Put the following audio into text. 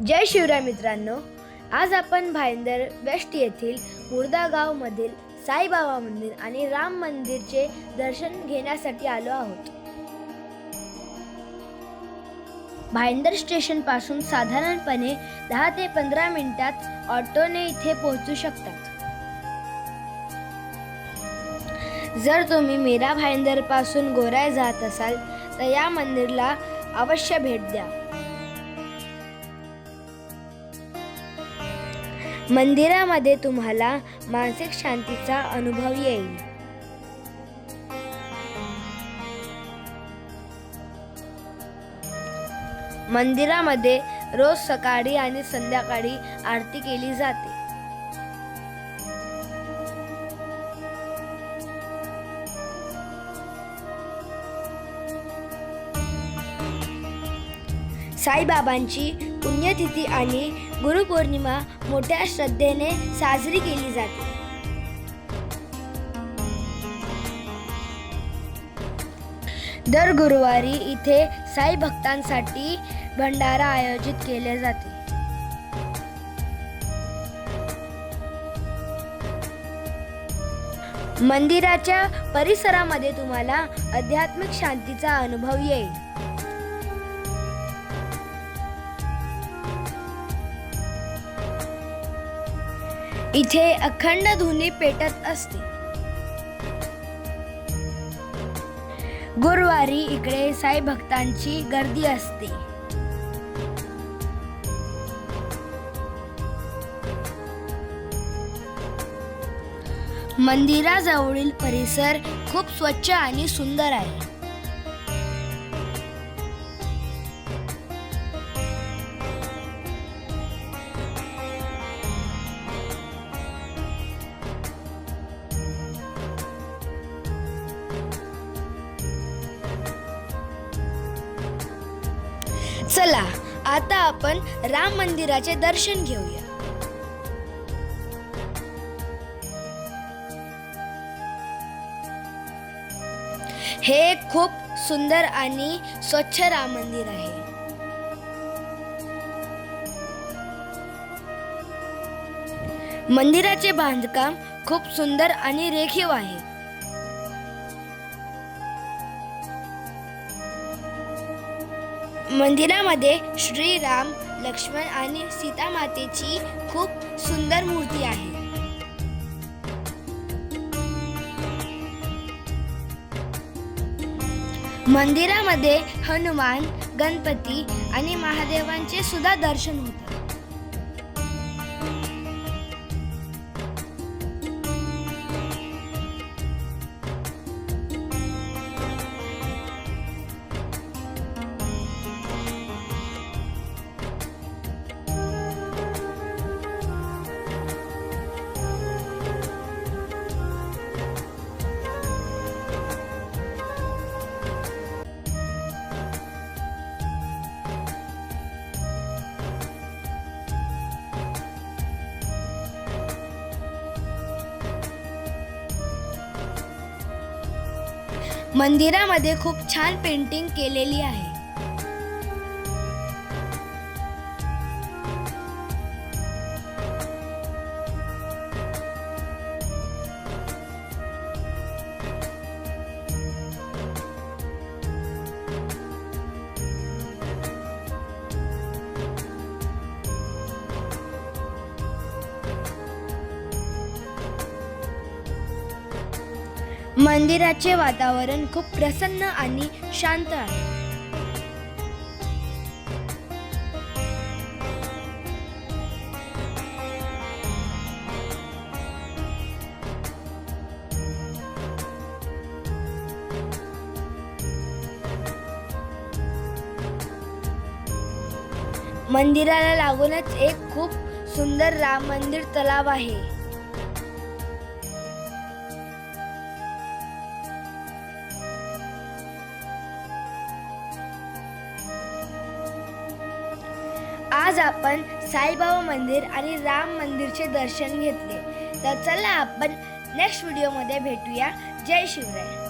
जय शिवराय मित्रांनो, आज आपण भाईंदर वेस्ट येथील मुर्दा गाव मधील साईबाबा मंदिर आणि राम मंदिरचे दर्शन घेण्यासाठी आलो आहोत। भाईंदर स्टेशन पासून साधारणपणे 10 ते 15 मिनिटात ऑटोने इथे पोहोचू शकतात। जर तुम्ही मीरा भाईंदर पासून गोराई जात असाल तर या मंदिरला अवश्य भेट द्या। मंदिरामध्ये तुम्हाला मानसिक शांतीचा अनुभव येईल। मंदिरामध्ये रोज सकाळी आणि संध्याकाळी आरती केली जाते। साईबाबांची पुण्यतिथी आणि गुरुपौर्णिमा मोठ्या श्रद्धेने साजरी केली जाते। दर गुरुवारी इथे साई भक्तांसाठी भंडारा आयोजित केले जाते। मंदिराच्या परिसरामध्ये तुम्हाला आध्यात्मिक शांतीचा अनुभव येईल। इथे अखंड धुनी पेटत असते। गुरुवारी इकडे साई भक्तांची गर्दी असते। मंदिराजवळील परिसर खूप स्वच्छ आणि सुंदर आहे। चला आता आपण राम मंदिराचे दर्शन घेऊया। हे एक खूप सुंदर आणि स्वच्छ राम मंदिर आहे। मंदिराचे बांधकाम खूप सुंदर आणि रेखीव आहे। मंदिरामध्ये श्रीराम, लक्ष्मण आणि सीता मातेची खूप सुंदर मूर्ती आहे। मंदिरामध्ये हनुमान, गणपती आणि महादेवांचे सुद्धा दर्शन होते। मंदिरामध्ये खूप छान पेंटिंग केलेली आहे। मंदिराचे वातावरण खूप प्रसन्न आणि शांत आहे। मंदिराला लागूनच एक खूप सुंदर राम मंदिर तलाव आहे। आज आपण साईबाबा मंदिर आणि राम मंदिरचे दर्शन घेतले। तर चला आपण नेक्स्ट व्हिडिओमध्ये भेटूया। जय शिवराय।